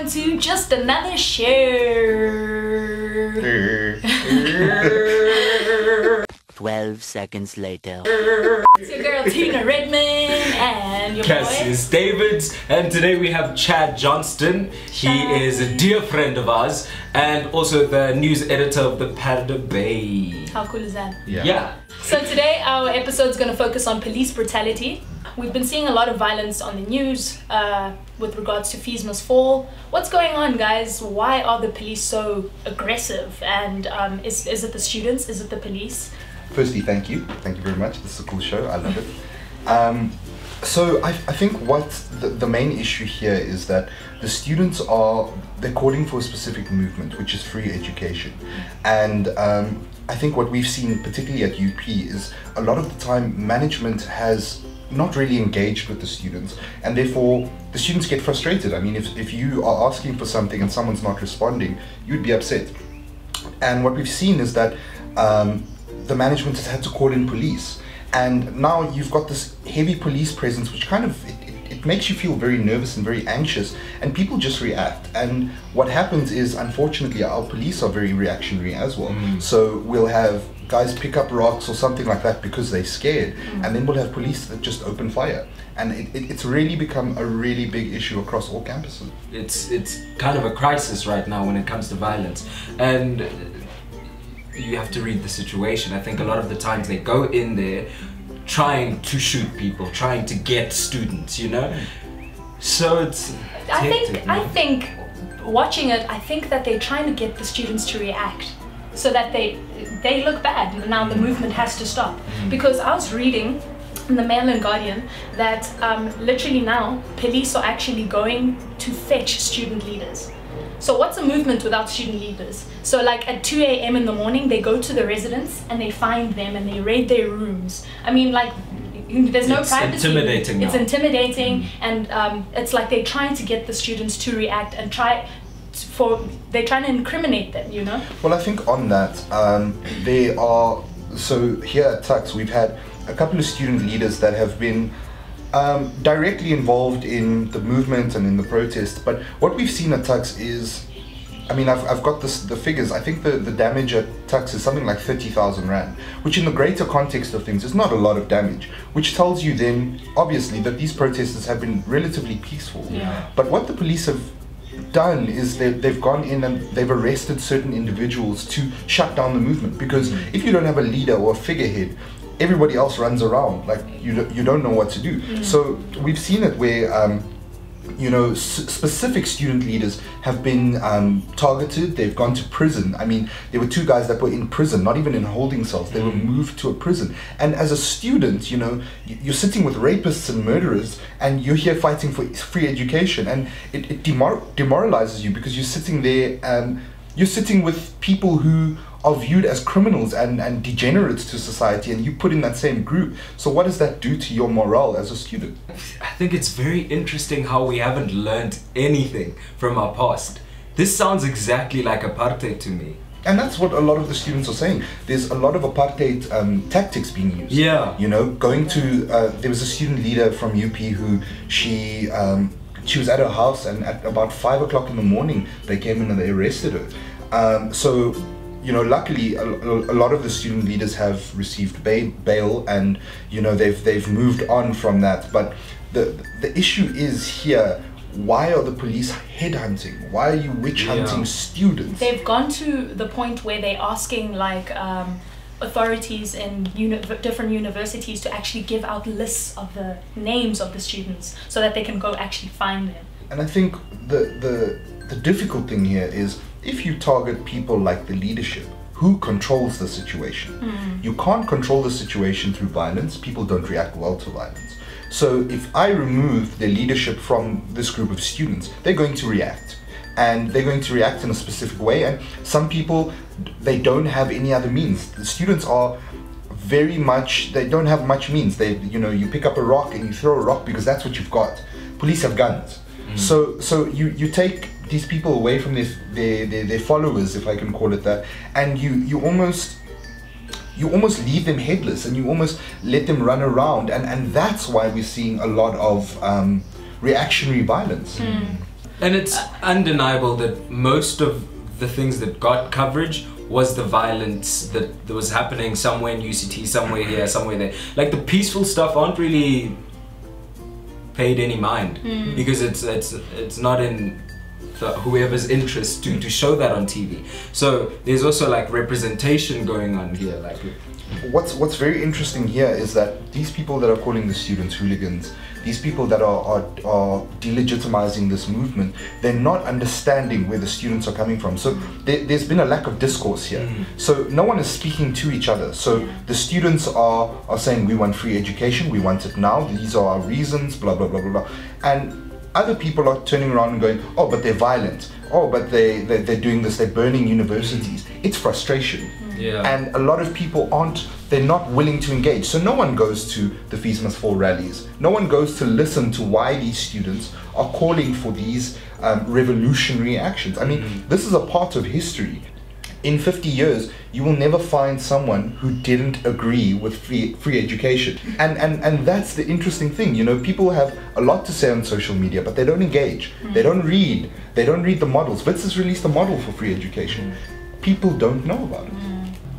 welcome to just another show. 12 seconds later. It's your girl Tina Redmond and your Cassius Davids, and today we have Chad Johnston. He is a dear friend of ours and also the news editor of the Paradise Bay. How cool is that? Yeah. So today our episode is going to focus on police brutality. We've been seeing a lot of violence on the news with regards to fees must fall. What's going on, guys? Why are the police so aggressive? And is it the students? Is it the police? Firstly, thank you. Thank you very much. This is a cool show. I love it. So I think what the main issue here is that the students they're calling for a specific movement, which is free education. And I think what we've seen, particularly at UP, is a lot of the time management has not really engaged with the students, and therefore the students get frustrated. I mean, if you are asking for something and someone's not responding, you'd be upset. And what we've seen is that the management has had to call in police, and now you've got this heavy police presence, which kind of it makes you feel very nervous and very anxious, and people just react. And what happens is, unfortunately, our police are very reactionary as well. So we'll have guys pick up rocks or something like that because they're scared, and then we'll have police that just open fire, and it's really become a really big issue across all campuses. It's kind of a crisis right now when it comes to violence, and you have to read the situation. I think a lot of the times they go in there trying to shoot people, trying to get students, you know? So it's I think watching it, I think that they're trying to get the students to react so that they look bad. Now the movement has to stop. Because I was reading in the Mail and Guardian that literally now police are actually going to fetch student leaders. So what's a movement without student leaders? So like at 2 a.m. in the morning, they go to the residents and they find them and they raid their rooms. I mean, like, there's no privacy. It's intimidating now. It's intimidating, and it's like they're trying to get the students to react and they're trying to incriminate them, you know? Well, I think on that, so here at Tux, we've had a couple of student leaders that have been directly involved in the movement and in the protest. But what we've seen at Tux is, I mean, I've got the figures. I think the damage at Tux is something like 30,000 Rand, which in the greater context of things is not a lot of damage, which tells you then, obviously, that these protesters have been relatively peaceful. Yeah. But what the police have done is they've gone in and they've arrested certain individuals to shut down the movement, because if you don't have a leader or a figurehead, everybody else runs around like you don't know what to do. So we've seen it where you know, specific student leaders have been targeted. They've gone to prison. I mean, there were 2 guys that were in prison, not even in holding cells. They were moved to a prison. And as a student, you know, you're sitting with rapists and murderers, and you're here fighting for free education, and it demoralizes you, because you're sitting there, you're sitting with people who are viewed as criminals and degenerates to society, and you put in that same group. So what does that do to your morale as a student? I think it's very interesting how we haven't learned anything from our past. This sounds exactly like apartheid to me. And that's what a lot of the students are saying. There's a lot of apartheid tactics being used. Yeah. You know, going to, there was a student leader from UP who she was at her house, and at about 5 o'clock in the morning, they came in and they arrested her. So, you know, luckily a lot of the student leaders have received bail, and you know they've moved on from that. But the issue is here: why are the police headhunting? Why are you witch hunting students? They've gone to the point where they're asking like authorities in different universities to actually give out lists of the names of the students so that they can go actually find them. And I think the difficult thing here is, if you target people like the leadership, who controls the situation? You can't control the situation through violence. People don't react well to violence. So if I remove the leadership from this group of students, they're going to react. And they're going to react in a specific way. And some people, they don't have any other means. The students are very much, they don't have much means. They, you know, you pick up a rock and you throw a rock because that's what you've got. Police have guns. So you take these people away from their followers, if I can call it that, and you almost leave them headless, and you almost let them run around, and that's why we're seeing a lot of reactionary violence. And it's undeniable that most of the things that got coverage was the violence that was happening somewhere in UCT, somewhere here, somewhere there. Like the peaceful stuff aren't really paid any mind because it's not in whoever's interest to show that on TV. So there's also like representation going on here. Like what's very interesting here is that these people that are calling the students hooligans, these people that are delegitimizing this movement, they're not understanding where the students are coming from. So there's been a lack of discourse here. So no one is speaking to each other. So the students are saying, we want free education, we want it now, these are our reasons, blah, blah, blah, blah, blah. And other people are turning around and going, oh, but they're violent. Oh, but they're doing this, they're burning universities. It's frustration. Yeah. And a lot of people they're not willing to engage. So no one goes to the Fees Must Fall rallies. No one goes to listen to why these students are calling for these revolutionary actions. I mean, this is a part of history. In 50 years, you will never find someone who didn't agree with free education. And that's the interesting thing. You know, people have a lot to say on social media, but they don't engage. They don't read. They don't read the models. Wits has released a model for free education. People don't know about it.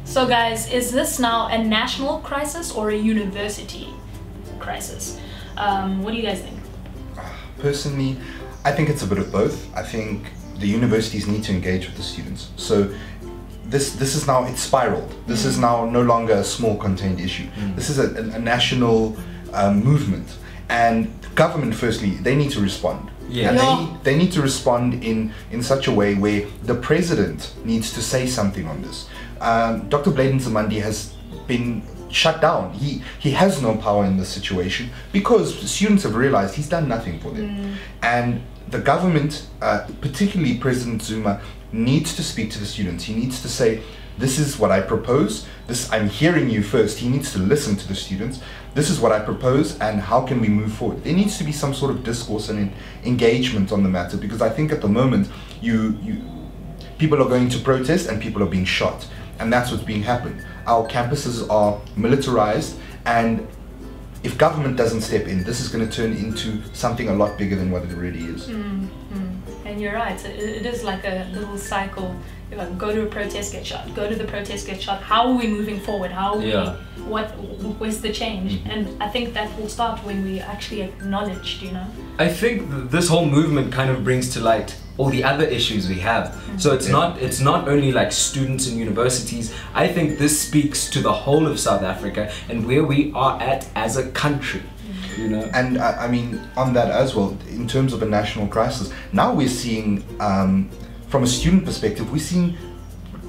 So guys, is this now a national crisis or a university crisis? What do you guys think? Personally, I think it's a bit of both. I think the universities need to engage with the students. So this is now, it's spiraled. This is now no longer a small contained issue. This is a national movement. And government, firstly, they need to respond. Yeah. And they need to respond in such a way where the president needs to say something on this. Dr. Bladen Zamandi has been shut down. He has no power in this situation because students have realized he's done nothing for them. And the government, particularly President Zuma, needs to speak to the students. He needs to say, this is what I propose. I'm hearing you first. He needs to listen to the students. This is what I propose, and how can we move forward? There needs to be some sort of discourse and engagement on the matter, because I think at the moment, people are going to protest and people are being shot. And that's what's being happened. Our campuses are militarized, and if government doesn't step in, this is going to turn into something a lot bigger than what it already is. And you're right, it is like a little cycle. Go to a protest, get shot. Go to the protest, get shot. How are we moving forward? How are where's the change? And I think that will start when we actually acknowledge, you know? I think this whole movement kind of brings to light all the other issues we have. So it's not only like students in universities. I think this speaks to the whole of South Africa and where we are at as a country. You know? And I mean, on that as well, in terms of a national crisis, now we're seeing, from a student perspective, we're seeing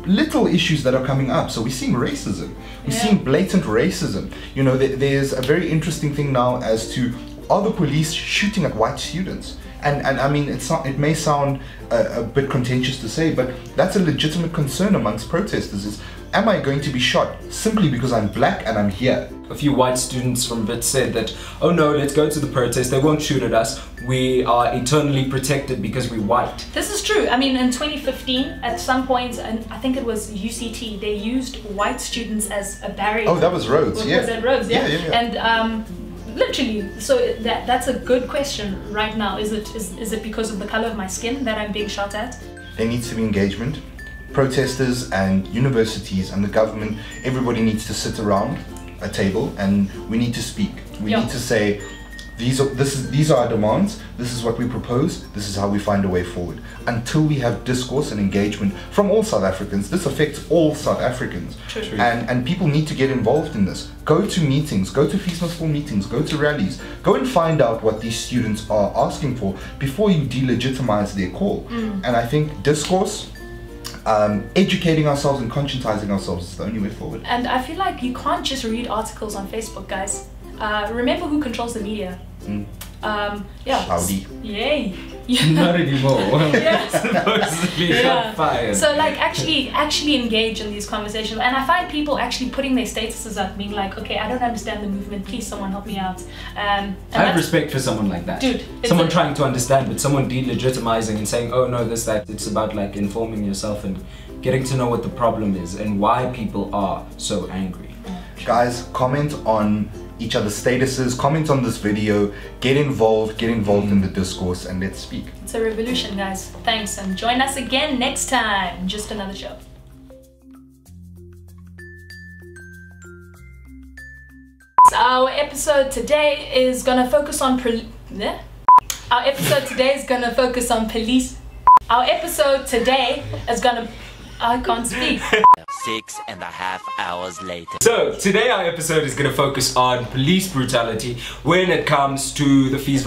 little issues that are coming up. So we're seeing racism. We're seeing blatant racism. You know, there's a very interesting thing now as to, are the police shooting at white students? And I mean, it may sound a bit contentious to say, but that's a legitimate concern amongst protesters is, am I going to be shot simply because I'm black and I'm here? A few white students from BIT said that, oh no, let's go to the protest, they won't shoot at us, we are eternally protected because we're white. This is true. I mean, in 2015, at some point, and I think it was UCT, they used white students as a barrier. Oh, that was Rhodes, Was that Rhodes, yeah. And literally, so that's a good question right now. Is it because of the color of my skin that I'm being shot at? There needs to be engagement. Protesters and universities and the government, everybody needs to sit around a table and we need to speak. We need to say, these are our demands, this is what we propose, this is how we find a way forward. Until we have discourse and engagement from all South Africans, this affects all South Africans. True. And people need to get involved in this. Go to meetings, go to Fees Must Fall meetings, go to rallies, go and find out what these students are asking for before you delegitimize their call. And I think discourse, educating ourselves and conscientizing ourselves is the only way forward. And I feel like you can't just read articles on Facebook, guys. Remember who controls the media. Saudi. Yay. Not anymore. Supposedly got fired. So like actually engage in these conversations. And I find people actually putting their statuses up, being like, okay, I don't understand the movement, please someone help me out. And I have respect for someone like that. Dude, someone trying to understand, but someone delegitimizing and saying, oh no, this, that. It's about like informing yourself and getting to know what the problem is and why people are so angry. Guys, comment on each other's statuses, comment on this video, get involved in the discourse, and let's speak. It's a revolution, guys. Thanks, and join us again next time. Just another show. Our episode today is gonna focus on police. Our episode today is gonna focus on police. Our episode today is gonna. I can't speak. 6.5 hours later. So today our episode is going to focus on police brutality when it comes to the fees.